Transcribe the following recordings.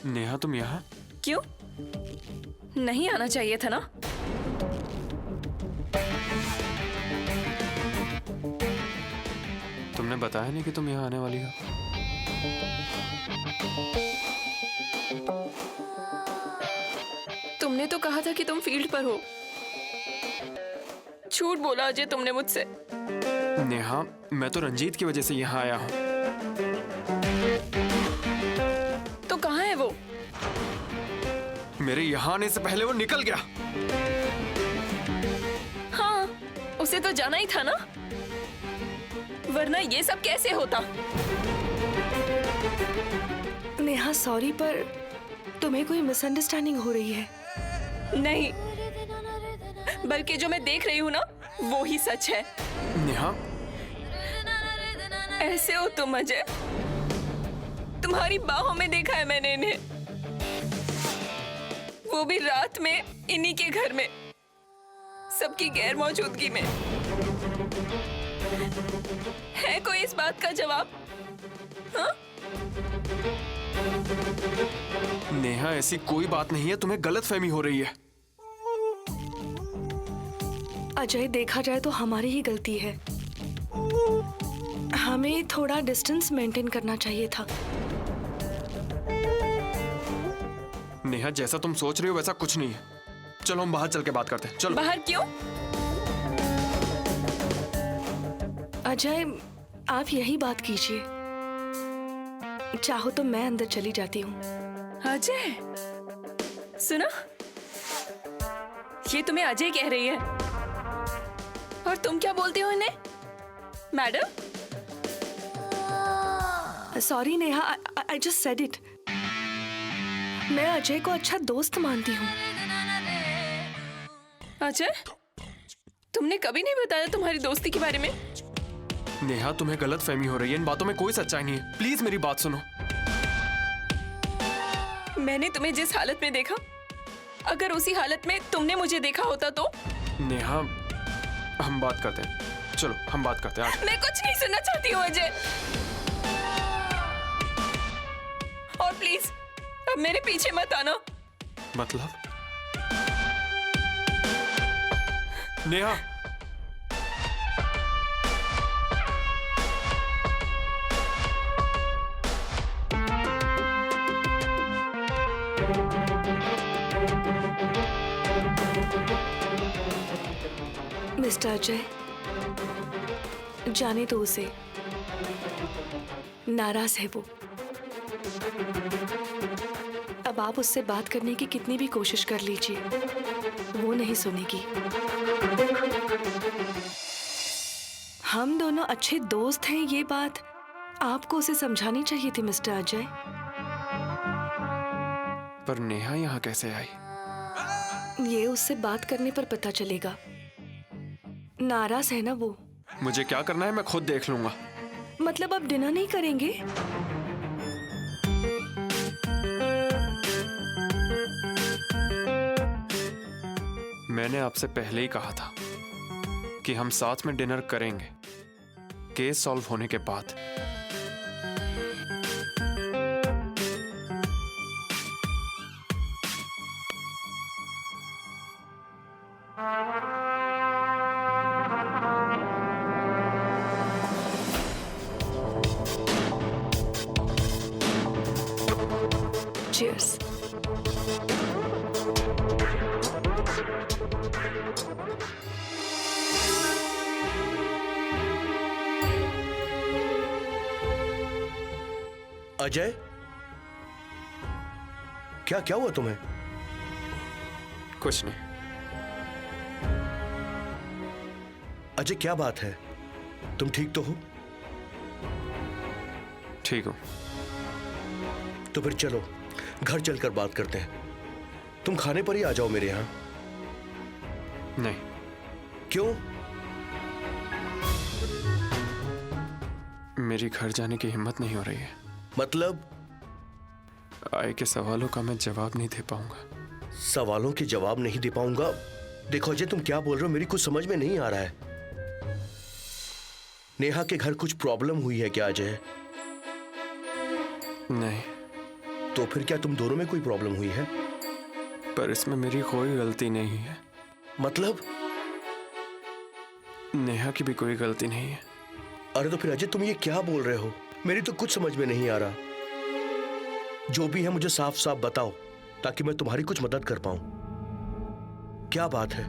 नेहा तुम यहाँ? क्यों? नहीं आना चाहिए था ना? तुमने बताया नहीं कि तुम यहाँ आने वाली हो। तुमने तो कहा था कि तुम फील्ड पर हो। झूठ बोला अजय तुमने मुझसे। नेहा, मैं तो रंजीत की वजह से यहाँ आया हूँ। तो कहाँ है वो? मेरे यहाँ आने से पहले वो निकल गया। हाँ, उसे तो जाना ही था ना, वरना ये सब कैसे होता? नेहा सॉरी, पर तुम्हें कोई मिसअंडरस्टैंडिंग हो रही है। नहीं, बल्कि जो मैं देख रही हूँ ना, वो ही सच है। नेहा, ऐसे हो तुम अजय, तुम्हारी बाहों में देखा है मैंने इन्हें, वो भी रात में इन्हीं के घर में, सबकी गैर मौजूदगी में। है कोई इस बात का जवाब? हाँ? नेहा, ऐसी कोई बात नहीं है, तुम्हें गलतफहमी हो रही है। अजय, देखा जाए तो हमारी ही गलती है। हमें थोड़ा डिस्टेंस मेंटेन करना चाहिए था। नेहा, जैसा तुम सोच रही हो वैसा कुछ नहीं है। चलो हम बाहर चल के बात करते हैं। चलो। बाहर क्यों? अजय, आप यही बात कीजिए। चाहो तो मैं अंदर चली जाती हूँ। अजय, सुना? ये तुम्हें अजय कह रही है, और तुम क्या बोलती हो इन्हें? Madam? Sorry Neha, I just said it. मैं अजय को अच्छा दोस्त मानती हूँ। अजय, तुमने कभी नहीं बताया तुम्हारी दोस्ती के बारे में। नेहा, तुम्हें गलतफहमी हो रही है, इन बातों में कोई सच्चाई नहीं है। प्लीज मेरी बात सुनो। मैंने तुम्हें जिस हालत में देखा, अगर उसी हालत में तुमने मुझे देखा होता तो? नेहा, हम बात करते हैं। चलो हम बात करते हैं। मैं कुछ नहीं सुनना चाहती हूँ अजय, और प्लीज अब मेरे पीछे मत आना। मतलब? नेहा, मिस्टर अजय, जाने दो उसे। नाराज है वो। अब आप उससे बात करने की कितनी भी कोशिश कर लीजिए, वो नहीं सुनेगी। हम दोनों अच्छे दोस्त हैं, ये बात आपको उसे समझानी चाहिए थी मिस्टर अजय। पर नेहा यहाँ कैसे आई? ये उससे बात करने पर पता चलेगा। नाराज है ना वो। मुझे क्या करना है मैं खुद देख लूंगा। मतलब आप डिनर नहीं करेंगे? मैंने आपसे पहले ही कहा था कि हम साथ में डिनर करेंगे, केस सॉल्व होने के बाद। Cheers. अजय, क्या क्या हुआ तुम्हें? कुछ नहीं। अजय, क्या बात है? तुम ठीक तो हो? ठीक हूं। तो फिर चलो घर चलकर बात करते हैं। तुम खाने पर ही आ जाओ मेरे यहाँ। नहीं। क्यों? मेरी घर जाने की हिम्मत नहीं हो रही है। मतलब? आए के सवालों का मैं जवाब नहीं दे पाऊंगा। सवालों के जवाब नहीं दे पाऊंगा? देखो अजय, तुम क्या बोल रहे हो, मेरी कुछ समझ में नहीं आ रहा है। नेहा के घर कुछ प्रॉब्लम हुई है क्या अजय? नहीं, तो फिर क्या तुम दोनों में कोई प्रॉब्लम हुई है? पर इसमें मेरी कोई गलती नहीं है। मतलब? नेहा की भी कोई गलती नहीं है। अरे तो फिर अजय तुम ये क्या बोल रहे हो? मेरी तो कुछ समझ में नहीं आ रहा। जो भी है मुझे साफ साफ बताओ ताकि मैं तुम्हारी कुछ मदद कर पाऊं। क्या बात है?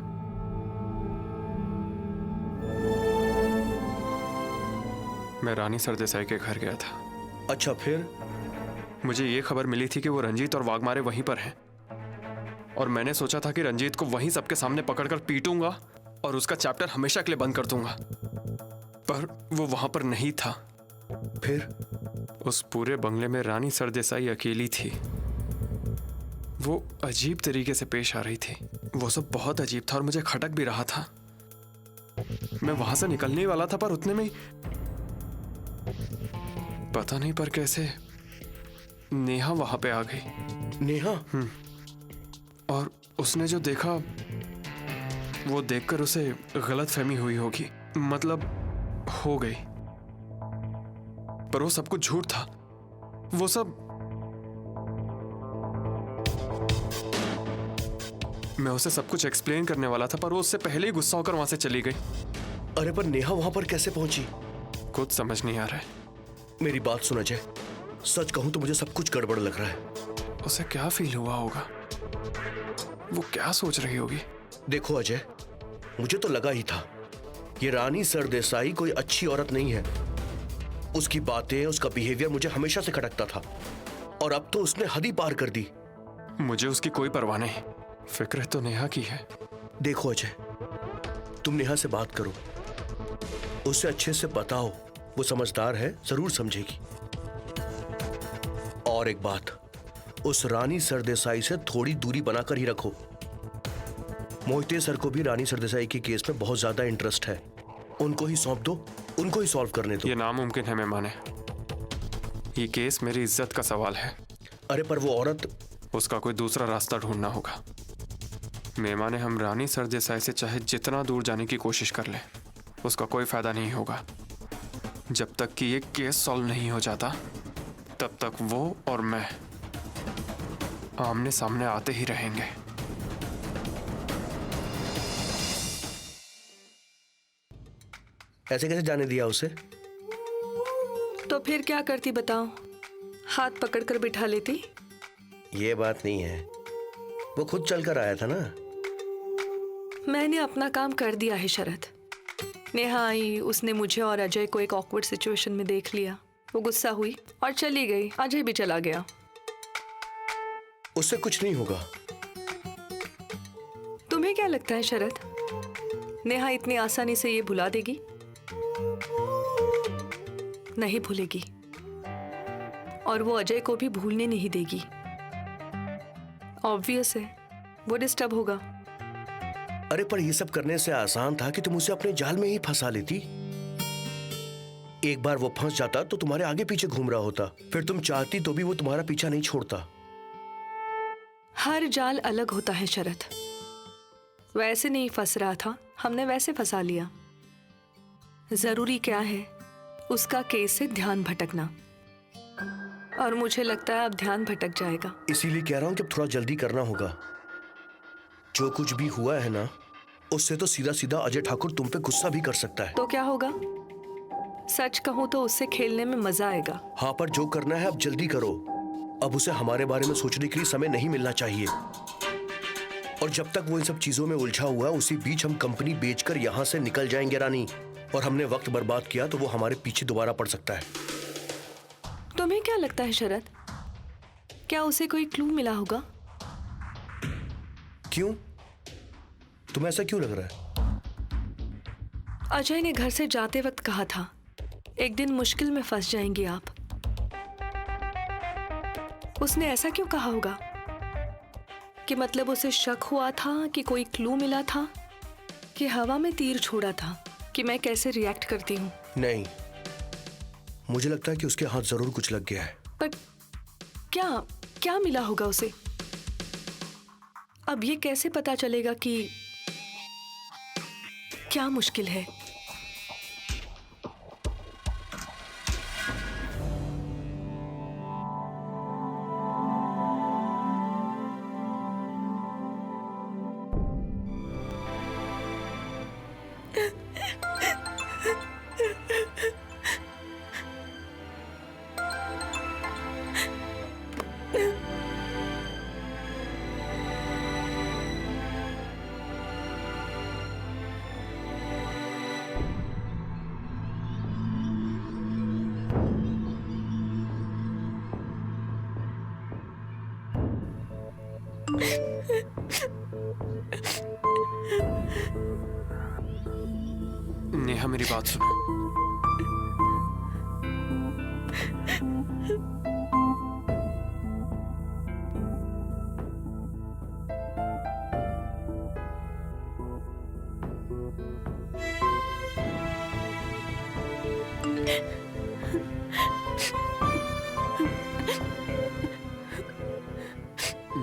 मैं रानी सरदेसाई के घर गया था। अच्छा, फिर? मुझे ये खबर मिली थी कि वो रंजीत और वाघमारे वहीं पर हैं, और मैंने सोचा था कि रंजीत को वहीं सबके सामने पकड़कर पीटूंगा और उसका चैप्टर हमेशा के लिए बंद कर दूंगा। पर वो वहां पर नहीं था। फिर? उस पूरे बंगले में रानी सरदेसाई अकेली थी। वो अजीब तरीके से पेश आ रही थी। वो सब बहुत अजीब था और मुझे खटक भी रहा था। मैं वहां से निकलने ही वाला था, पर उतने में ही पता नहीं पर कैसे नेहा वहां पे आ गई। नेहा? और उसने जो देखा वो देखकर उसे गलतफहमी हुई होगी, मतलब हो गई। पर वो सब कुछ झूठ था। वो सब मैं उसे सब कुछ एक्सप्लेन करने वाला था, पर वो उससे पहले ही गुस्सा होकर वहां से चली गई। अरे पर नेहा वहां पर कैसे पहुंची? कुछ समझ नहीं आ रहा है। मेरी बात सुन अजय, सच कहूं तो मुझे सब कुछ गड़बड़ लग रहा है। उसे क्या फील हुआ होगा? वो क्या सोच रही होगी? देखो अजय, मुझे तो लगा ही था ये रानी सरदेसाई कोई अच्छी औरत नहीं है। उसकी बातें, उसका बिहेवियर मुझे हमेशा से खटकता था, और अब तो उसने हद ही पार कर दी। मुझे उसकी कोई परवाह नहीं। फिक्र तो नेहा की है। देखो अजय, तुम नेहा से बात करो, उससे अच्छे से बताओ। वो समझदार है, जरूर समझेगी। और एक बात, उस रानी सरदेसाई से थोड़ी दूरी बनाकर ही रखो। मोहिते सर को भी रानी सरदेसाई के केस में बहुत ज्यादा इंटरेस्ट है। उनको ही सौंप दो, उनको ही सॉल्व करने दो। ये नामुमकिन है मेमाने। ये केस मेरी इज्जत का सवाल है। अरे पर वो औरत, उसका कोई दूसरा रास्ता ढूंढना होगा। मेमाने, हम रानी सरदेसाई से चाहे जितना दूर जाने की कोशिश कर लें, उसका कोई फायदा नहीं होगा। जब तक कि ये केस सॉल्व नहीं हो जाता, तब तक वो और मैं आमने सामने आते ही रहेंगे। ऐसे कैसे जाने दिया उसे? तो फिर क्या करती बताओ? हाथ पकड़कर बिठा लेती। ये बात नहीं है, वो खुद चलकर आया था ना। मैंने अपना काम कर दिया है शरद। नेहा आई, उसने मुझे और अजय को एक ऑकवर्ड सिचुएशन में देख लिया। वो गुस्सा हुई और चली गई। अजय भी चला गया। उससे कुछ नहीं होगा। तुम्हें क्या लगता है शरद, नेहा इतनी आसानी से ये भुला देगी? नहीं भूलेगी, और वो अजय को भी भूलने नहीं देगी। ऑब्वियस है, वो डिस्टर्ब होगा। अरे पर ये सब करने से आसान था कि तुम उसे अपने जाल में ही फंसा लेती। एक बार वो फंस जाता तो तुम्हारे आगे पीछे घूम रहा होता, फिर तुम चाहती तो भी वो तुम्हारा पीछा नहीं छोड़ता। हर जाल अलग होता है शरद। वैसे नहीं फंस रहा था, हमने वैसे फंसा लिया। जरूरी क्या है, उसका केस से ध्यान भटकना, और मुझे लगता है अब ध्यान भटक जाएगा। इसीलिए कह रहा हूं कि अब थोड़ा जल्दी करना होगा। जो कुछ भी हुआ है ना, उससे तो सीधा सीधा अजय ठाकुर तुम पे गुस्सा भी कर सकता है। तो क्या होगा? सच कहूं तो उससे खेलने में मजा आएगा। हाँ, पर जो करना है अब जल्दी करो। अब उसे हमारे बारे में सोचने के लिए समय नहीं मिलना चाहिए। और जब तक वो इन सब चीजों में उलझा हुआ है, उसी बीच हम कंपनी बेचकर यहां से निकल जाएंगे रानी। और हमने वक्त बर्बाद किया तो वो हमारे पीछे दोबारा पड़ सकता है। तुम्हें क्या लगता है शरद, क्या उसे कोई क्लू मिला होगा? क्यों? तुम्हें ऐसा क्यों लग रहा है? अजय ने घर से जाते वक्त कहा था, एक दिन मुश्किल में फंस जाएंगे आप। उसने ऐसा क्यों कहा होगा? कि मतलब उसे शक हुआ था कि कोई क्लू मिला था, कि हवा में तीर छोड़ा था कि मैं कैसे रिएक्ट करती हूँ? नहीं, मुझे लगता है कि उसके हाथ जरूर कुछ लग गया है। पर क्या क्या मिला होगा उसे? अब ये कैसे पता चलेगा कि क्या मुश्किल है? नेहा मेरी बात सुनो।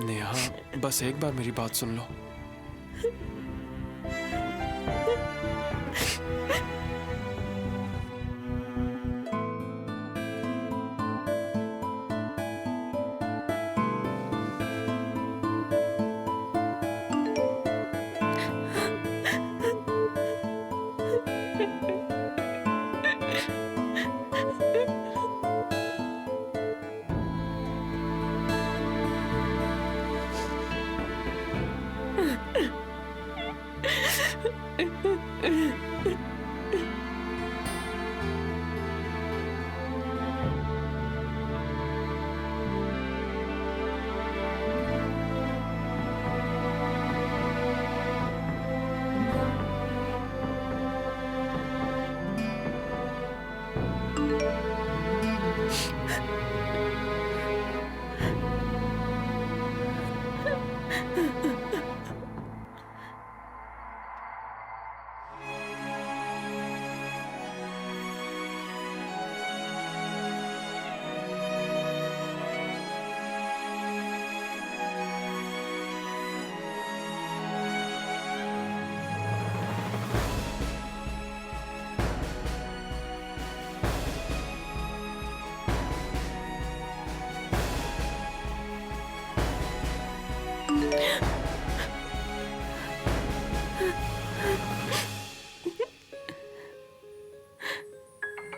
नेहा बस एक बार मेरी बात सुन लो।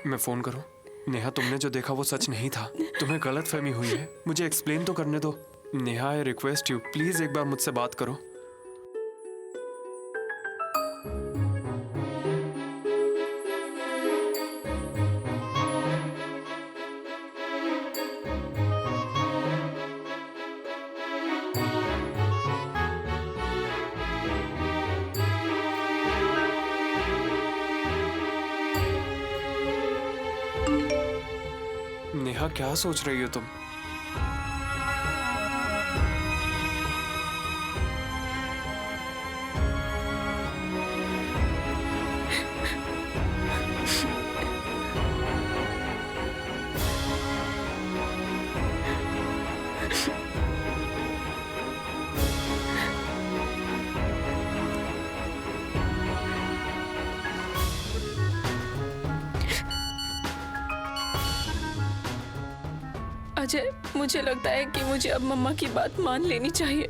मैं फोन करूं? नेहा तुमने जो देखा वो सच नहीं था। तुम्हें गलत फहमी हुई है। मुझे एक्सप्लेन तो करने दो। Neha I request you, please एक बार मुझसे बात करो। नेहा क्या सोच रही हो तुम? अजय, मुझे लगता है कि मुझे अब मम्मा की बात मान लेनी चाहिए।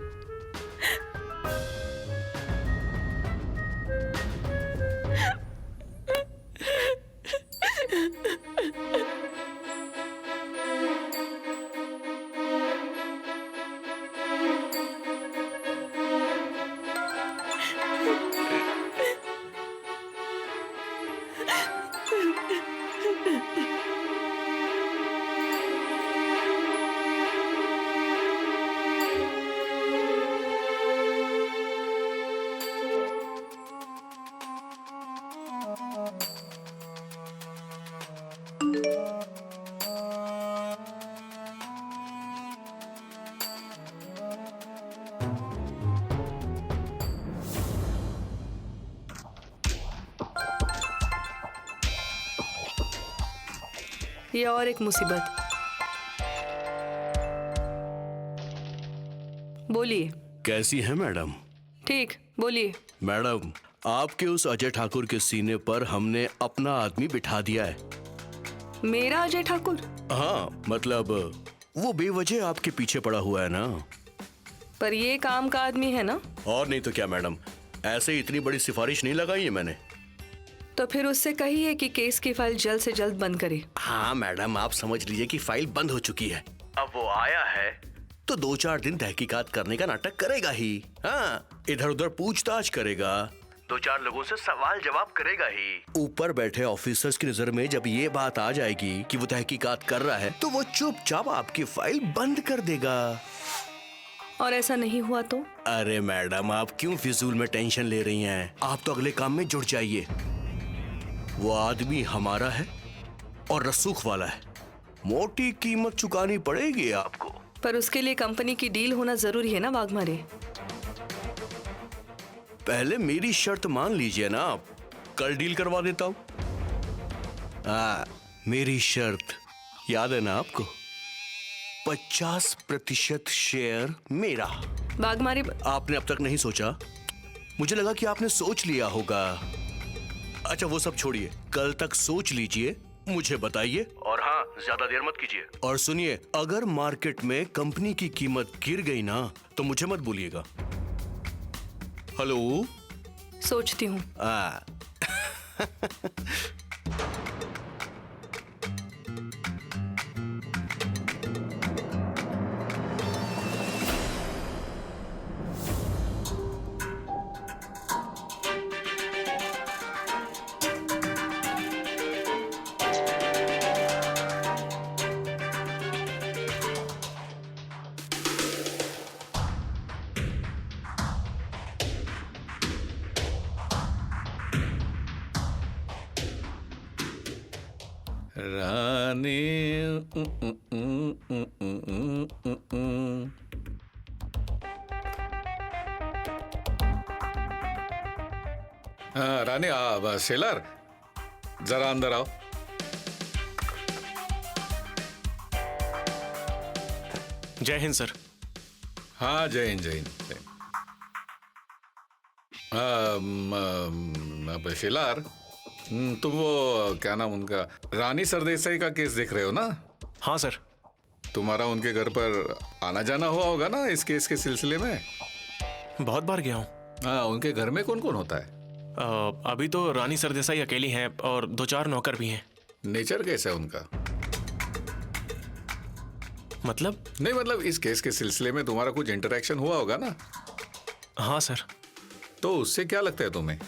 ये और एक मुसीबत। बोलिए। कैसी है मैडम? ठीक, बोलिए। मैडम, आपके उस अजय ठाकुर के सीने पर हमने अपना आदमी बिठा दिया है। मेरा अजय ठाकुर? हाँ, मतलब वो बेवजह आपके पीछे पड़ा हुआ है ना। पर ये काम का आदमी है ना। और नहीं तो क्या मैडम, ऐसे इतनी बड़ी सिफारिश नहीं लगाई है मैंने। तो फिर उससे कहिए कि केस की फाइल जल्द से जल्द बंद करे। हाँ मैडम, आप समझ लीजिए कि फाइल बंद हो चुकी है। अब वो आया है तो 2-4 दिन तहकीकात करने का नाटक करेगा ही। हाँ, इधर उधर पूछताछ करेगा, 2-4 लोगों से सवाल जवाब करेगा ही। ऊपर बैठे ऑफिसर्स की नजर में जब ये बात आ जाएगी कि वो तहकीकात कर रहा है, तो वो चुपचाप आपकी फाइल बंद कर देगा। और ऐसा नहीं हुआ तो? अरे मैडम, आप क्यों फिजूल में टेंशन ले रही हैं? आप तो अगले काम में जुट जाइए। वो आदमी हमारा है और रसूख वाला है। मोटी कीमत चुकानी पड़ेगी आपको। पर उसके लिए कंपनी की डील होना जरूरी है ना वाघमारे। पहले मेरी शर्त मान लीजिए ना आप, कल डील करवा देता हूं। मेरी शर्त याद है ना आपको? 50% शेयर मेरा। वाघमारे, आपने अब तक नहीं सोचा? मुझे लगा कि आपने सोच लिया होगा। अच्छा वो सब छोड़िए, कल तक सोच लीजिए, मुझे बताइए। और हाँ, ज्यादा देर मत कीजिए। और सुनिए, अगर मार्केट में कंपनी की कीमत गिर गई ना तो मुझे मत भूलिएगा। हेलो। सोचती हूँ। रानी हाँ रानी, सेलर जरा अंदर आओ। जय हिंद सर। हाँ जय हिंद जय हिंद। शेलार, तुम वो क्या नाम उनका, रानी सरदेसाई का केस देख रहे हो ना? हाँ सर। तुम्हारा उनके घर पर आना जाना हुआ होगा ना इस केस के सिलसिले में? बहुत बार गया हूँ। हाँ, उनके घर में कौन कौन होता है? अभी तो रानी सरदेसाई अकेली हैं और 2-4 नौकर भी हैं। नेचर कैसा है उनका? मतलब? नहीं मतलब इस केस के सिलसिले में तुम्हारा कुछ इंटरेक्शन हुआ होगा ना? हाँ सर। तो उससे क्या लगता है तुम्हें?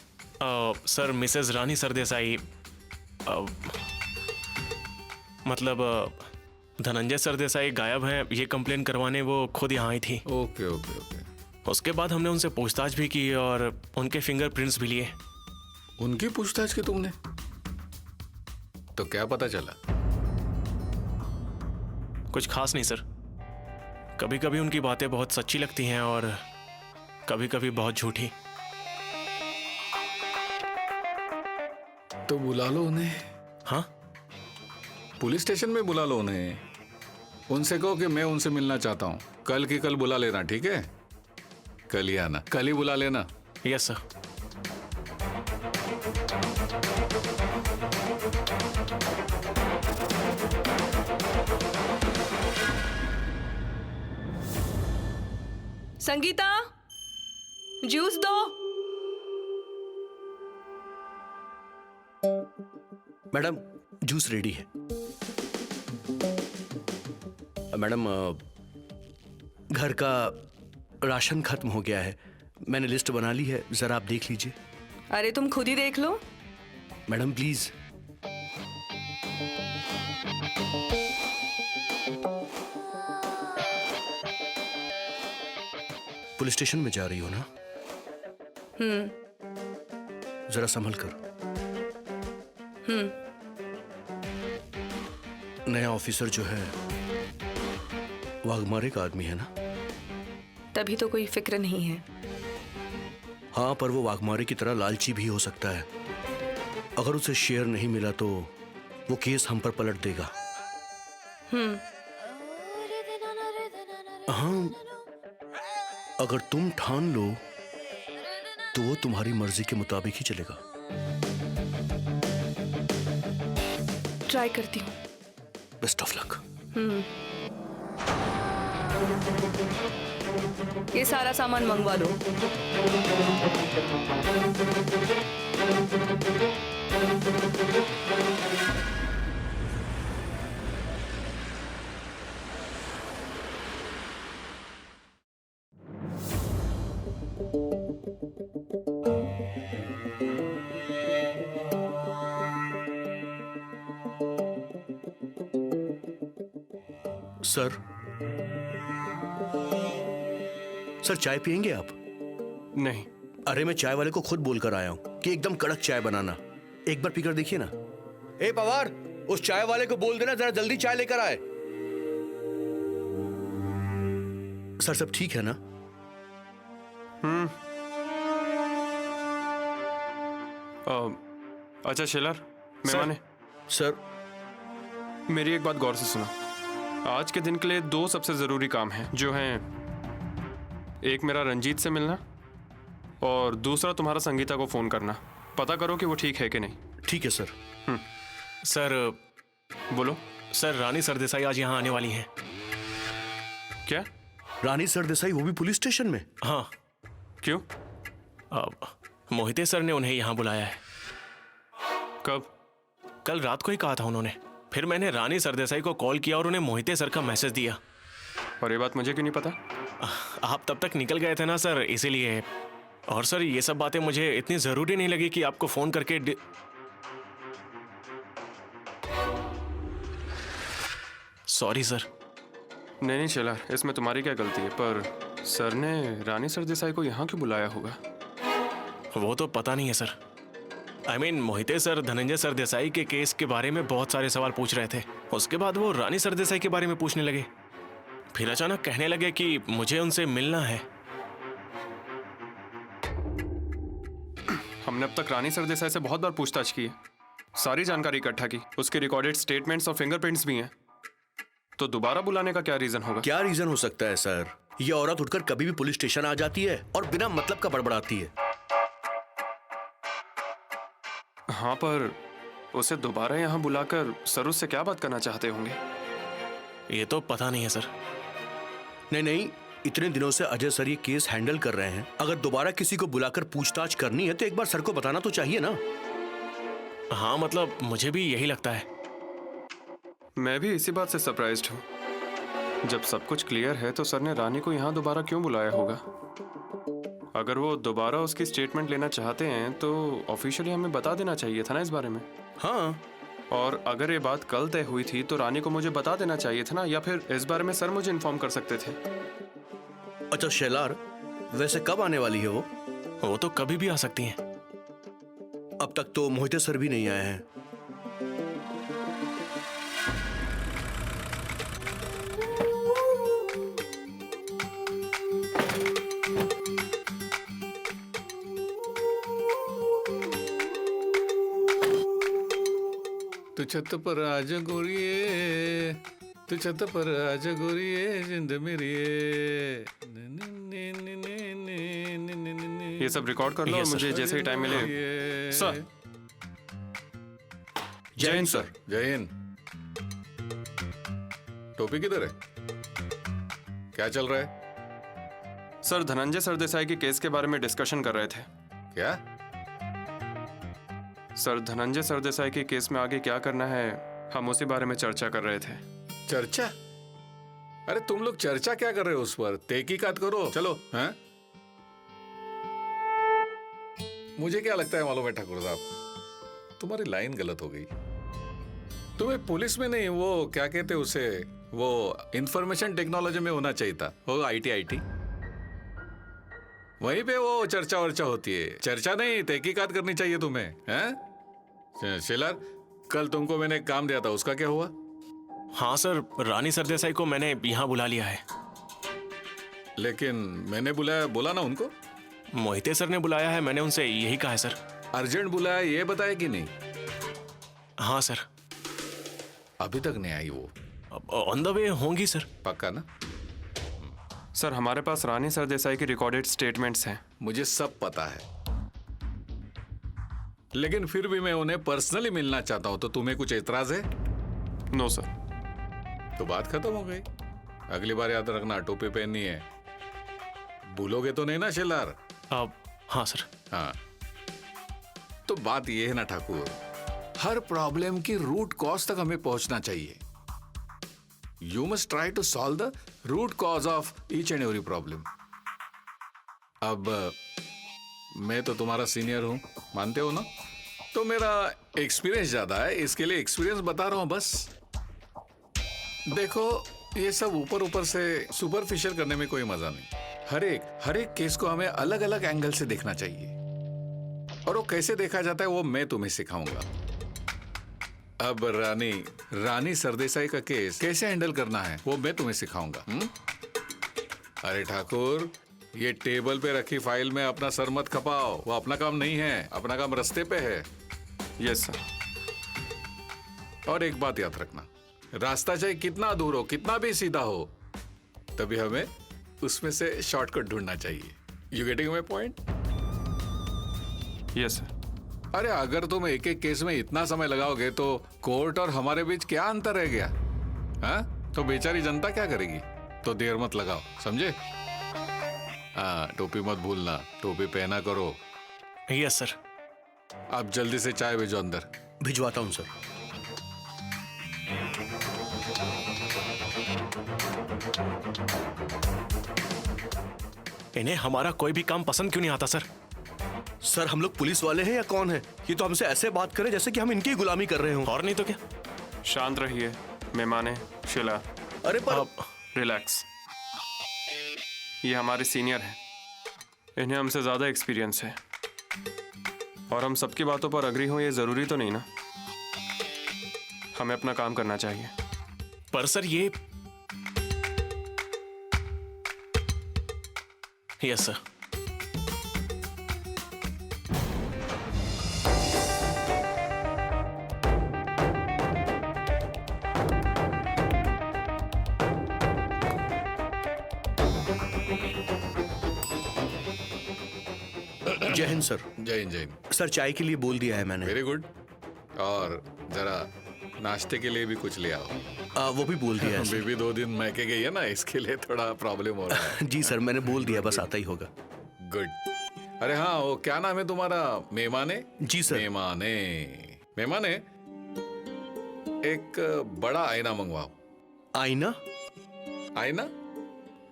सर मिसेस रानी सरदेसाई, मतलब धनंजय सरदेसाई गायब हैं ये कंप्लेन करवाने वो खुद यहाँ आई थी। Okay okay okay. उसके बाद हमने उनसे पूछताछ भी की और उनके फिंगरप्रिंट्स भी लिए। उनकी पूछताछ की तुमने? तो क्या पता चला? कुछ खास नहीं सर। कभी कभी उनकी बातें बहुत सच्ची लगती हैं और कभी कभी बहुत झूठी। तो बुला लो उन्हें। हाँ, पुलिस स्टेशन में बुला लो उन्हें। उनसे कहो कि मैं उनसे मिलना चाहता हूँ। कल की कल बुला लेना, ठीक है? कल ही आना, कल ही बुला लेना। Yes sir. संगीता, जूस दो। मैडम, जूस रेडी है। मैडम, घर का राशन खत्म हो गया है, मैंने लिस्ट बना ली है, जरा आप देख लीजिए। अरे तुम खुद ही देख लो। Madam please. पुलिस स्टेशन में जा रही हो ना? जरा संभल कर। नया ऑफिसर जो है वाघमारे का आदमी है ना? तभी तो कोई फिक्र नहीं है। हाँ, पर वो वाघमारे की तरह लालची भी हो सकता है। अगर उसे शेयर नहीं मिला तो वो केस हम पर पलट देगा। हाँ, अगर तुम ठान लो तो वो तुम्हारी मर्जी के मुताबिक ही चलेगा। ट्राई करती हूँ। Best of luck. ये सारा सामान मंगवा लो। सर, सर चाय पियेंगे आप? नहीं। अरे मैं चाय वाले को खुद बोलकर आया हूं कि एकदम कड़क चाय बनाना। एक बार पीकर देखिए ना। ए पवार, उस चाय वाले को बोल देना जरा जल्दी चाय लेकर आए। सर सब ठीक है ना? अच्छा शेलर, मेहमान सर मेरी एक बात गौर से सुनो। आज के दिन के लिए 2 सबसे जरूरी काम हैं, जो हैं एक मेरा रंजीत से मिलना और दूसरा तुम्हारा संगीता को फोन करना। पता करो कि वो ठीक है कि नहीं। ठीक है सर। सर बोलो। सर रानी सरदेसाई आज यहाँ आने वाली हैं। क्या? रानी सरदेसाई, वो भी पुलिस स्टेशन में? हाँ, क्यों? मोहिते सर ने उन्हें यहाँ बुलाया है। कब? कल रात को ही कहा था उन्होंने। फिर मैंने रानी सरदेसाई को कॉल किया और उन्हें मोहिते सर का मैसेज दिया। और ये बात मुझे क्यों नहीं पता? आप तब तक निकल गए थे ना सर, इसीलिए। और सर ये सब बातें मुझे इतनी जरूरी नहीं लगी कि आपको फोन करके सॉरी सर। नहीं शेलर, इसमें तुम्हारी क्या गलती है, पर सर ने रानी सरदेसाई को यहाँ क्यों बुलाया होगा? वो तो पता नहीं है sir. I mean, Mohite sir Dhananjay Sardesai के केस के बारे में बहुत सारे सवाल पूछ रहे थे। उसके बाद वो रानी सरदेसाई के बारे में पूछने लगे। फिर अचानक कहने लगे कि मुझे उनसे मिलना है। हमने अब तक रानी सरदेसाई से बहुत बार पूछताछ की है, सारी जानकारी इकट्ठा की, उसके रिकॉर्डेड स्टेटमेंट्स और फिंगरप्रिंट्स भी हैं। तो दोबारा बुलाने का क्या रीजन होगा? क्या रीजन हो सकता है सर? ये औरत उठकर कभी भी पुलिस स्टेशन आ जाती है और बिना मतलब का बड़बड़ाती है। हाँ, पर उसे दोबारा यहाँ बुलाकर सर उससे क्या बात करना चाहते होंगे? ये तो पता नहीं है सर। नहीं, इतने दिनों से अजय सर ये केस हैंडल कर रहे हैं। अगर दोबारा किसी को बुलाकर पूछताछ करनी है तो एक बार सर को बताना तो चाहिए ना। हाँ, मतलब मुझे भी यही लगता है। मैं भी इसी बात से सरप्राइज्ड हूँ। जब सब कुछ क्लियर है तो सर ने रानी को यहाँ दोबारा क्यों बुलाया होगा? अगर वो दोबारा उसकी स्टेटमेंट लेना चाहते हैं तो ऑफिशियली हमें बता देना चाहिए था ना इस बारे में। हाँ, और अगर ये बात कल तय हुई थी तो रानी को मुझे बता देना चाहिए था ना, या फिर इस बारे में सर मुझे इन्फॉर्म कर सकते थे। अच्छा शेलार, वैसे कब आने वाली है वो? वो तो कभी भी आ सकती हैं। अब तक तो मोहिते सर भी नहीं आए हैं। तू छत पर आज गोरिये, तू छत पर आज गोरिये, जिंद मेरी। ये सब रिकॉर्ड कर लो और मुझे जैसे ही टाइम मिले। सर। जय हिंद सर। जय हिंद। टोपी किधर है? क्या चल रहा है? सर धनंजय सरदेसाई के केस के बारे में डिस्कशन कर रहे थे। क्या? सर धनंजय सरदेसाई के केस में आगे क्या करना है, हम उसी बारे में चर्चा कर रहे थे। चर्चा? अरे तुम लोग चर्चा क्या कर रहे हो उस पर? तहकीकात करो, चलो। हैं? मुझे क्या लगता है मालूम है ठाकुर साहब, तुम्हारी लाइन गलत हो गई। तुम्हें पुलिस में नहीं, वो क्या कहते उसे, वो इंफॉर्मेशन टेक्नोलॉजी में होना चाहिए था। वो आईटी वहीं पे वो चर्चा वर्चा होती है। चर्चा नहीं, तहकीकात करनी चाहिए तुम्हें। हैं? शेलर, कल तुमको मैंने काम दिया था, उसका क्या हुआ? हाँ सर, रानी सरदेसाई को मैंने यहाँ बुला लिया है। लेकिन मैंने बोला ना उनको। मोहिते सर ने बुलाया है, मैंने उनसे यही कहा है सर। अर्जेंट बुलाया ये बताया कि नहीं? हाँ सर। अभी तक नहीं आई वो? ऑन द वे होंगी सर। पक्का ना? सर हमारे पास रानी सरदेसाई की रिकॉर्डेड स्टेटमेंट्स हैं। मुझे सब पता है, लेकिन फिर भी मैं उन्हें पर्सनली मिलना चाहता हूं। तो तुम्हें कुछ एतराज है? No sir. तो बात खत्म हो गई। अगली बार याद रखना, टोपी पहननी है। भूलोगे तो नहीं ना शेलार? हाँ सर। हाँ, तो बात यह है ना ठाकुर, हर प्रॉब्लम की रूट कॉज तक हमें पहुंचना चाहिए। You must try to solve the root cause of each and every problem. अब मैं तो तुम्हारा सीनियर हूं, मानते हो ना? तो मेरा एक्सपीरियंस ज्यादा है, इसके लिए एक्सपीरियंस बता रहा हूं बस। देखो, ये सब ऊपर ऊपर से सुपरफिशियल करने में कोई मजा नहीं। हर एक केस को हमें अलग अलग एंगल से देखना चाहिए। और वो कैसे देखा जाता है वो मैं तुम्हें सिखाऊंगा। अब रानी सरदेसाई का केस कैसे हैंडल करना है वो मैं तुम्हें सिखाऊंगा। अरे ठाकुर, ये टेबल पे रखी फाइल में अपना सर मत खपाओ, वो अपना काम नहीं है, अपना काम रास्ते पे है। Yes sir. और एक बात याद रखना, रास्ता चाहे कितना दूर हो, कितना भी सीधा हो, तभी हमें उसमें से शॉर्टकट ढूंढना चाहिए। You getting my point? Yes sir. अरे अगर तुम एक एक केस में इतना समय लगाओगे तो कोर्ट और हमारे बीच क्या अंतर रह गया? हाँ, तो बेचारी जनता क्या करेगी? तो देर मत लगाओ, समझे? हाँ, टोपी मत भूलना, टोपी पहना करो। Yes sir. आप जल्दी से चाय भेजो अंदर। भिजवाता हूँ सर। इन्हें हमारा कोई भी काम पसंद क्यों नहीं आता सर? सर हम लोग पुलिस वाले हैं या कौन है? ये तो हमसे ऐसे बात करे जैसे कि हम इनकी गुलामी कर रहे हो। और नहीं तो क्या। शांत रहिए मेहमाने। शिला, अरे पर रिलैक्स। ये हमारे सीनियर हैं, इन्हें हमसे ज्यादा एक्सपीरियंस है, और हम सबकी बातों पर अग्री हो ये जरूरी तो नहीं ना। हमें अपना काम करना चाहिए। पर सर ये यस सर। जय हिंद सर। जय हिंद, जय हिंद। सर चाय के लिए बोल दिया है मैंने। Very good. और जरा नाश्ते के लिए भी कुछ ले आओ। वो भी बोल दिया है सर। बेबी 2 दिन मैके गई है ना, इसके लिए थोड़ा प्रॉब्लम हो रहा है। जी सर, मैंने बोल दिया, बस आता ही होगा। गुड। अरे हाँ, वो क्या नाम है तुम्हारा? मेहमाने? जी सर। मेहमाने, एक बड़ा आईना मंगवाओ। आईना? आईना?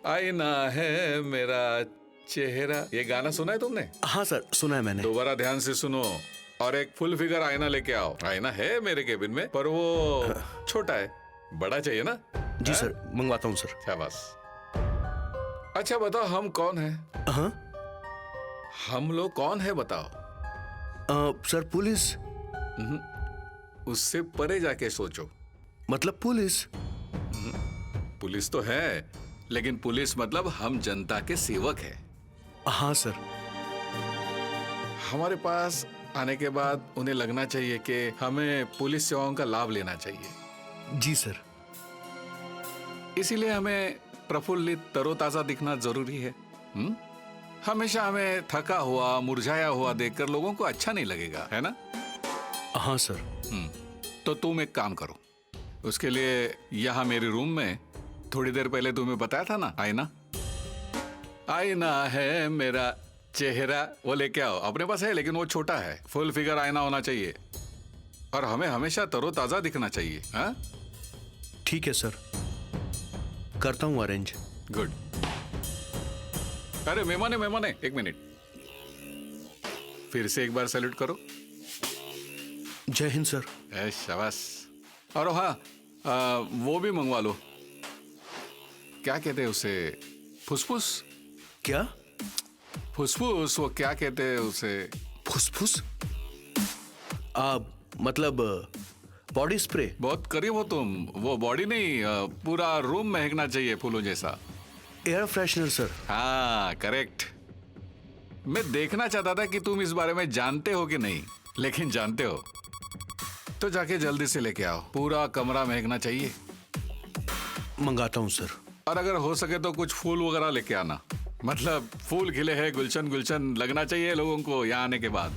आईना है मेरा चेहरा, ये गाना सुना है तुमने? हाँ सर, सुना है मैंने। दोबारा ध्यान से सुनो, और एक फुल फिगर आईना लेके आओ। आईना है मेरे केबिन में, पर वो छोटा है, बड़ा चाहिए ना? जी सर, मंगवाता हूँ सर। शाबाश। अच्छा बताओ, हम कौन है? हाँ हम लोग कौन है बताओ? Sir police. उससे परे जाके सोचो। मतलब पुलिस? पुलिस तो है, लेकिन पुलिस मतलब हम जनता के सेवक है। हाँ सर। हमारे पास आने के बाद उन्हें लगना चाहिए कि हमें पुलिस सेवाओं का लाभ लेना चाहिए। जी सर। इसीलिए हमें प्रफुल्लित तरोताजा दिखना जरूरी है। हमेशा हमें थका हुआ, मुरझाया हुआ देखकर लोगों को अच्छा नहीं लगेगा, है ना? हाँ सर। तो तुम एक काम करो, उसके लिए यहाँ मेरे रूम में थोड़ी देर पहले तुम्हें बताया था ना, आईना है मेरा चेहरा, वो लेके आओ। अपने पास है लेकिन वो छोटा है, फुल फिगर आईना होना चाहिए, और हमें हमेशा तरोताजा दिखना चाहिए। हाँ, ठीक है सर, करता हूँ अरेंज। गुड। अरे मेहमाने, एक मिनट, फिर से एक बार सैल्यूट करो। जय हिंद सर। शाबाश। और हाँ, वो भी मंगवा लो, क्या कहते हैं उसे, फुसफुस? क्या? फुसफुस, वो क्या कहते हैं उसे? फुसफुस? मतलब बॉडी स्प्रे? बहुत करीब हो तुम। वो बॉडी नहीं, पूरा रूम महकना चाहिए फूलों जैसा। Air freshener sir. हाँ, करेक्ट। मैं देखना चाहता था कि तुम इस बारे में जानते हो कि नहीं, लेकिन जानते हो तो जाके जल्दी से लेके आओ, पूरा कमरा महकना चाहिए। मंगाता हूँ सर। और अगर हो सके तो कुछ फूल वगैरह लेके आना, मतलब फूल खिले हैं, गुलशन गुलशन लगना चाहिए लोगों को यहाँ आने के बाद।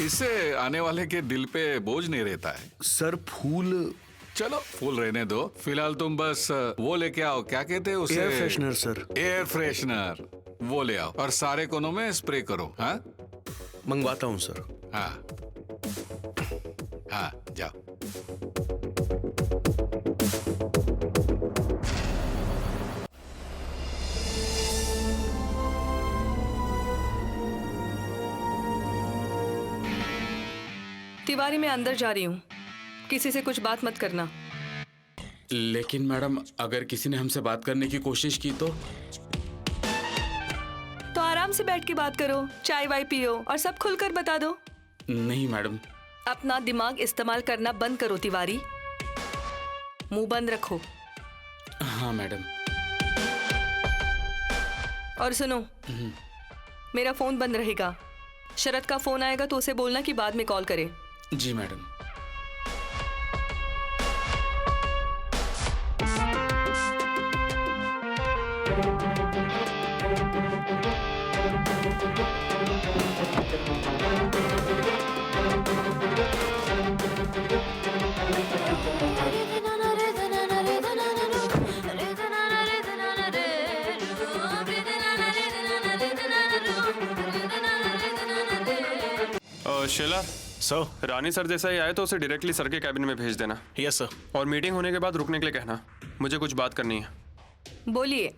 इससे आने वाले के दिल पे बोझ नहीं रहता है। सर फूल? चलो फूल रहने दो, फिलहाल तुम बस वो लेके आओ, क्या कहते हैं उसे? Air freshener sir. Air freshener, वो ले आओ और सारे कोनों में स्प्रे करो। हाँ, मंगवाता हूँ सर। हाँ हाँ, जाओ। तिवारी, मैं अंदर जा रही हूँ, किसी से कुछ बात मत करना। लेकिन मैडम, अगर किसी ने हमसे बात करने की कोशिश की तो आराम आराम से बैठ के बात करो, चाय वाय पियो और सब खुलकर बता दो। नहीं मैडम। अपना दिमाग इस्तेमाल करना बंद करो तिवारी, मुंह बंद रखो। हाँ मैडम। और सुनो, मेरा फोन बंद रहेगा। शरद का फोन आएगा तो उसे बोलना कि बाद में कॉल करे। जी मैडम। शीला, सर। रानी सर जैसा ही आए तो उसे डायरेक्टली सर के कैबिन में भेज देना। Yes sir. और मीटिंग होने के बाद रुकने के लिए कहना, मुझे कुछ बात करनी है। बोलिए।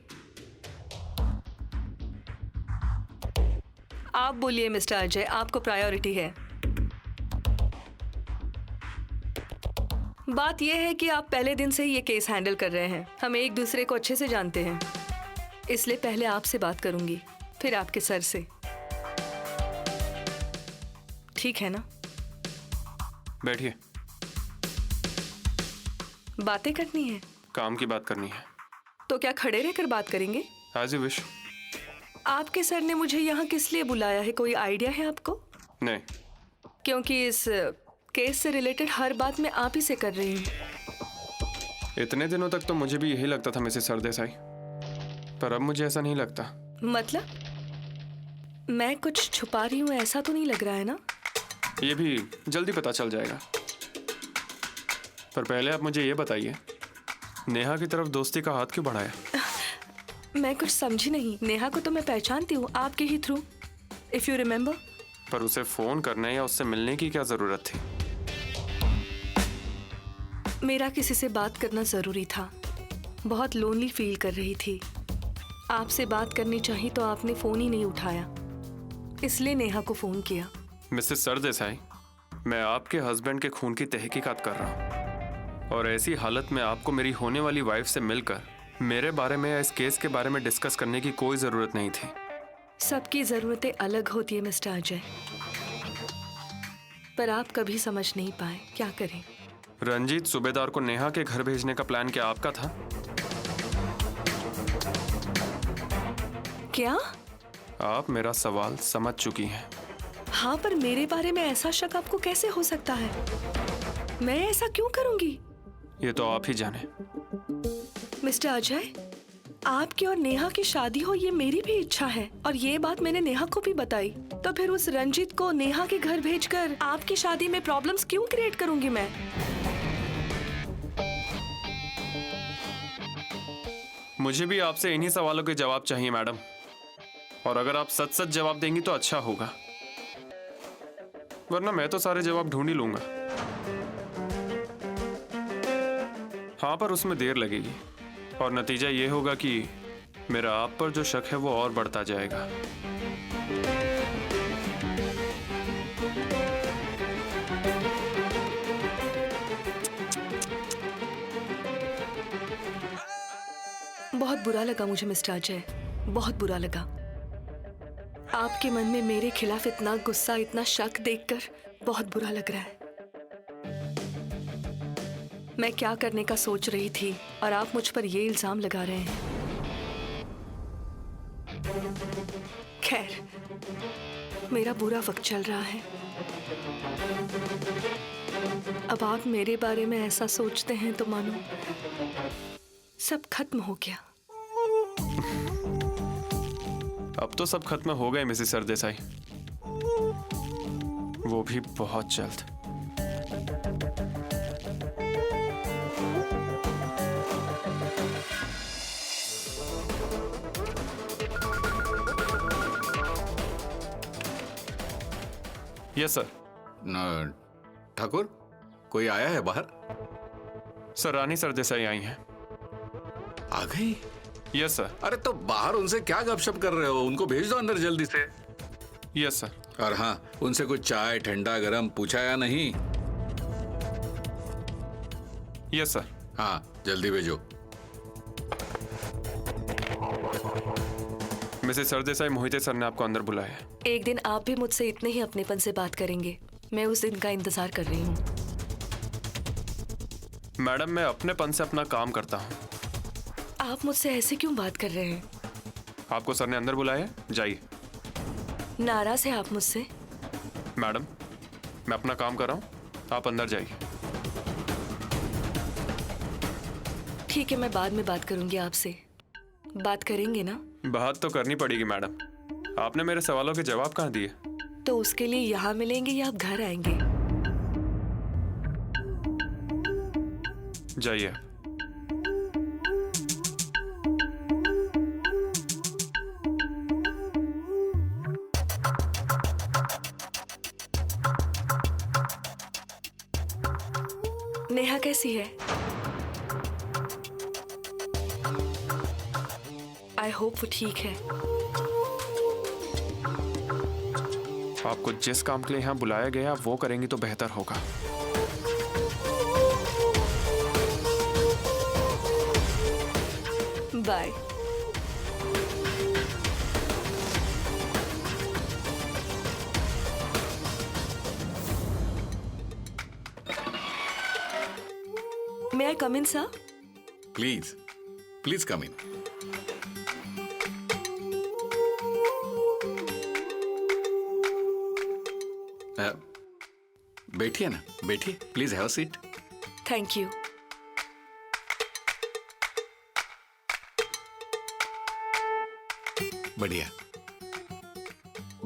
आप बोलिए मिस्टर अजय, आपको प्रायोरिटी है। बात यह है कि आप पहले दिन से ही ये केस हैंडल कर रहे हैं। हम एक दूसरे को अच्छे से जानते हैं, इसलिए पहले आपसे बात करूंगी, फिर आपके सर से। ठीक है ना? बैठिए। बातें करनी है? काम की बात करनी है। तो क्या खड़े रहकर बात करेंगे? As you wish. आपके सर ने मुझे यहाँ किस लिए बुलाया है, कोई आइडिया है आपको? नहीं। क्योंकि इस केस से रिलेटेड हर बात मैं आप ही से कर रही हूँ। इतने दिनों तक तो मुझे भी यही लगता था मिसेस सरदेसाई, पर अब मुझे ऐसा नहीं लगता। मतलब मैं कुछ छुपा रही हूँ ऐसा तो नहीं लग रहा है ना? ये भी जल्दी पता चल जाएगा। पर पहले आप मुझे ये बताइए, नेहा की तरफ दोस्ती का हाथ क्यों बढ़ाया? मैं कुछ समझी नहीं। नेहा को तो मैं पहचानती हूँ आपके ही थ्रू, इफ यू रिमेम्बर। पर उसे फोन करने या उससे मिलने की क्या जरूरत थी? मेरा किसी से बात करना जरूरी था। बहुत लोनली फील कर रही थी। आपसे बात करनी चाहिए तो आपने फोन ही नहीं उठाया, इसलिए नेहा को फोन किया। मिसेस सरदेसाई, मैं आपके हस्बैंड के खून की तहकीकात कर रहा हूँ, और ऐसी हालत में आपको मेरी होने वाली वाइफ से मिलकर मेरे बारे में या इस केस के बारे में डिस्कस करने की कोई जरूरत नहीं थी। सबकी जरूरतें अलग होती है मिस्टर अजय, पर आप कभी समझ नहीं पाए। क्या करें? रंजीत सूबेदार को नेहा के घर भेजने का प्लान क्या आपका था? क्या? आप मेरा सवाल समझ चुकी हैं। हाँ, पर मेरे बारे में ऐसा शक आपको कैसे हो सकता है? मैं ऐसा क्यों करूंगी? ये तो आप ही जाने। मिस्टर अजय, आपकी और नेहा की शादी हो ये मेरी भी इच्छा है, और ये बात मैंने नेहा को भी बताई। तो फिर उस रंजीत को नेहा के घर भेजकर आपकी शादी में प्रॉब्लम्स क्यों क्रिएट करूंगी मैं? मुझे भी आपसे इन्हीं सवालों के जवाब चाहिए मैडम, और अगर आप सच सच जवाब देंगी तो अच्छा होगा, वरना मैं तो सारे जवाब ढूंढ ही लूंगा। हाँ, पर उसमें देर लगेगी, और नतीजा ये होगा कि मेरा आप पर जो शक है वो और बढ़ता जाएगा। बहुत बुरा लगा मुझे मिस्टर अजय, बहुत बुरा लगा। आपके मन में मेरे खिलाफ इतना गुस्सा, इतना शक देखकर बहुत बुरा लग रहा है। मैं क्या करने का सोच रही थी और आप मुझ पर ये इल्जाम लगा रहे हैं। खैर, मेरा बुरा वक्त चल रहा है। अब आप मेरे बारे में ऐसा सोचते हैं तो मानो सब खत्म हो गया। अब तो सब खत्म हो गए मिसेस सरदेसाई, वो भी बहुत जल्द। Yes sir. ठाकुर, कोई आया है बाहर? सर, रानी सरदेसाई आई हैं। आ गई? Yes sir. अरे तो बाहर उनसे क्या गपशप कर रहे हो? उनको भेज दो अंदर जल्दी से। Yes sir. और हाँ, उनसे कुछ चाय ठंडा गरम पूछा या नहीं? Yes sir. हाँ, जल्दी भेजो। मिसेस सरदेसाई, मोहिते सर ने आपको अंदर बुलाया है। एक दिन आप भी मुझसे इतने ही अपनेपन से बात करेंगे। मैं उस दिन का इंतजार कर रही हूँ। मैडम, मैं अपनेपन से अपना काम करता हूँ। आप मुझसे ऐसे क्यों बात कर रहे हैं? आपको सर ने अंदर बुलाया है, जाइए। नाराज है आप मुझसे? मैडम, मैं अपना काम कर रहा हूँ, आप अंदर जाइए। ठीक है, मैं बाद में बात करूंगी आपसे। बात करेंगे ना? बात तो करनी पड़ेगी मैडम। आपने मेरे सवालों के जवाब कहाँ दिए? तो उसके लिए यहाँ मिलेंगे या आप घर आएंगे? जाइए। नेहा कैसी है? आई होप वो ठीक है। आपको जिस काम के लिए यहाँ बुलाया गया आप वो करेंगी तो बेहतर होगा। Bye. May I come in, sir? Please please come in. बैठिए ना, बैठिए, please have a seat. Thank you. बढ़िया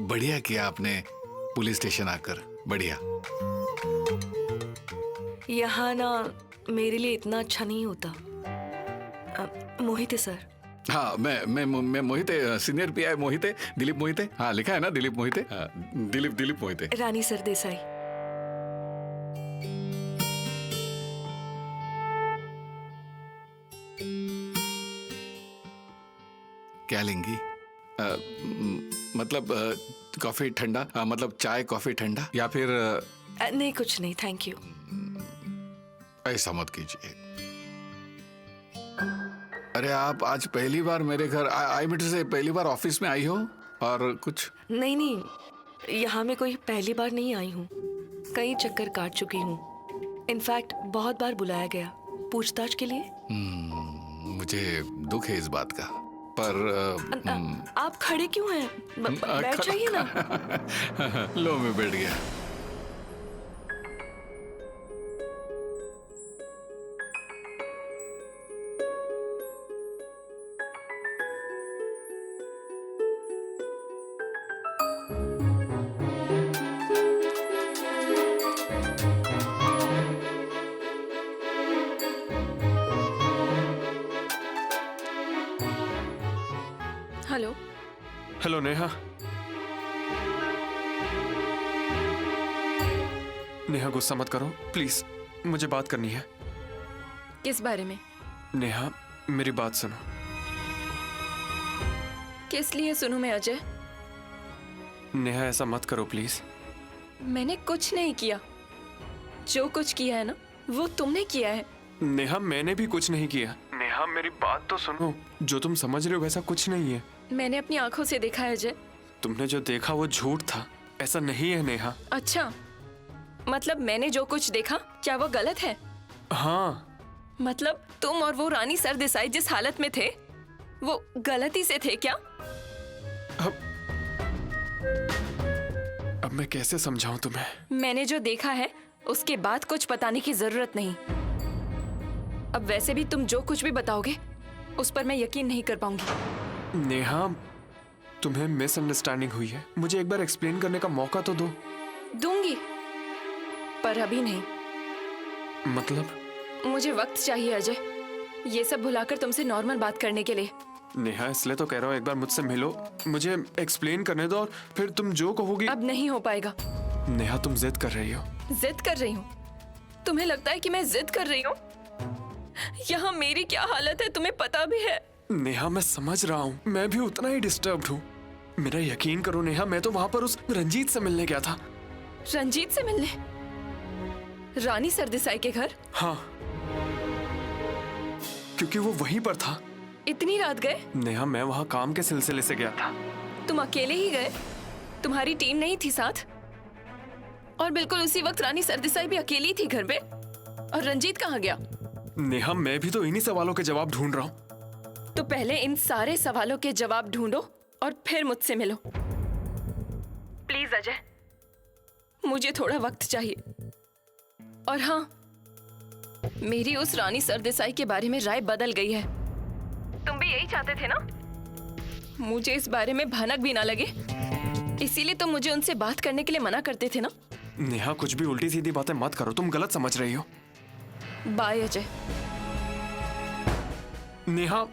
बढ़िया किया आपने पुलिस स्टेशन आकर, बढ़िया। यहाँ ना मेरे लिए इतना अच्छा नहीं होता। मोहिते सर। हाँ, मैं मोहिते, सीनियर पीआई मोहिते, दिलीप मोहिते। हाँ, लिखा है ना दिलीप मोहिते। हाँ, दिलीप मोहिते। रानी सरदेसाई। क्या लेंगी? मतलब कॉफी ठंडा, मतलब चाय कॉफी ठंडा, या फिर नहीं, कुछ नहीं, थैंक यू। ऐसा मत कीजिए। अरे आप आज पहली बार मेरे घर आई मीटर से पहली बार ऑफिस में आई हो और कुछ? नहीं नहीं, यहाँ में कोई पहली बार नहीं आई हूँ। कई चक्कर काट चुकी हूँ। इनफैक्ट बहुत बार बुलाया गया पूछताछ के लिए। मुझे दुख है इस बात का, पर आप खड़े क्यों हैं? बैठ जाइए ना। लो, मैं बैठ गया। हेलो। हेलो नेहा। नेहा, गुस्सा मत करो प्लीज, मुझे बात करनी है। किस बारे में? नेहा, मेरी बात सुनो। किस लिए सुनूं मैं अजय? नेहा, ऐसा मत करो प्लीज। मैंने कुछ नहीं किया। जो कुछ किया है ना वो तुमने किया है। नेहा, मैंने भी कुछ नहीं किया। नेहा, मेरी बात तो सुनो। जो तुम समझ रहे हो वैसा कुछ नहीं है। मैंने अपनी आंखों से देखा है अजय। तुमने जो देखा वो झूठ था, ऐसा नहीं है नेहा। अच्छा, मतलब मैंने जो कुछ देखा क्या वो गलत है? हाँ। मतलब तुम और वो रानी सरदेसाई जिस हालत में थे वो गलती से थे क्या? अब मैं कैसे समझाऊं तुम्हें? मैंने जो देखा है उसके बाद कुछ बताने की जरूरत नहीं। अब वैसे भी तुम जो कुछ भी बताओगे उस पर मैं यकीन नहीं कर पाऊंगी। नेहा, तुम्हें मिसअंडरस्टैंडिंग हुई है। मुझे एक बार एक्सप्लेन करने का मौका तो दो। दूंगी, पर अभी नहीं। मतलब? मुझे वक्त चाहिए अजय, ये सब भुलाकर तुमसे नॉर्मल बात करने के लिए। नेहा, इसलिए तो कह रहा हूँ एक बार मुझसे मिलो, मुझे एक्सप्लेन करने दो और फिर तुम जो कहोगी। अब नहीं हो पाएगा। नेहा, तुम जिद कर रही हो। जिद कर रही हूँ? तुम्हें लगता है कि मैं जिद कर रही हूँ? यहाँ मेरी क्या हालत है तुम्हें पता भी है। नेहा, मैं समझ रहा हूँ, मैं भी उतना ही डिस्टर्ब्ड हूँ। मेरा यकीन करो नेहा, मैं तो वहाँ पर उस रंजीत से मिलने गया था। रंजीत से मिलने? रानी सरदेसाई के घर? हाँ, क्योंकि वो वहीं पर था। इतनी रात गए? नेहा, मैं वहाँ काम के सिलसिले से गया था। तुम अकेले ही गए? तुम्हारी टीम नहीं थी साथ? और बिल्कुल उसी वक्त रानी सरदेसाई भी अकेली थी घर पे। और रंजीत कहाँ गया? नेहा, मैं भी तो इन्हीं सवालों के जवाब ढूंढ रहा हूँ। तो पहले इन सारे सवालों के जवाब ढूंढो और फिर मुझसे मिलो। प्लीज अजय, मुझे थोड़ा वक्त चाहिए। और हाँ, मेरी उस रानी सरदेसाई के बारे में राय बदल गई है। तुम भी यही चाहते थे ना? मुझे इस बारे में भनक भी ना लगे, इसीलिए तुम मुझे उनसे बात करने के लिए मना करते थे ना? नेहा, कुछ भी उल्टी सीधी बातें मत करो, तुम गलत समझ रही हो। बाय अजय। नेहा,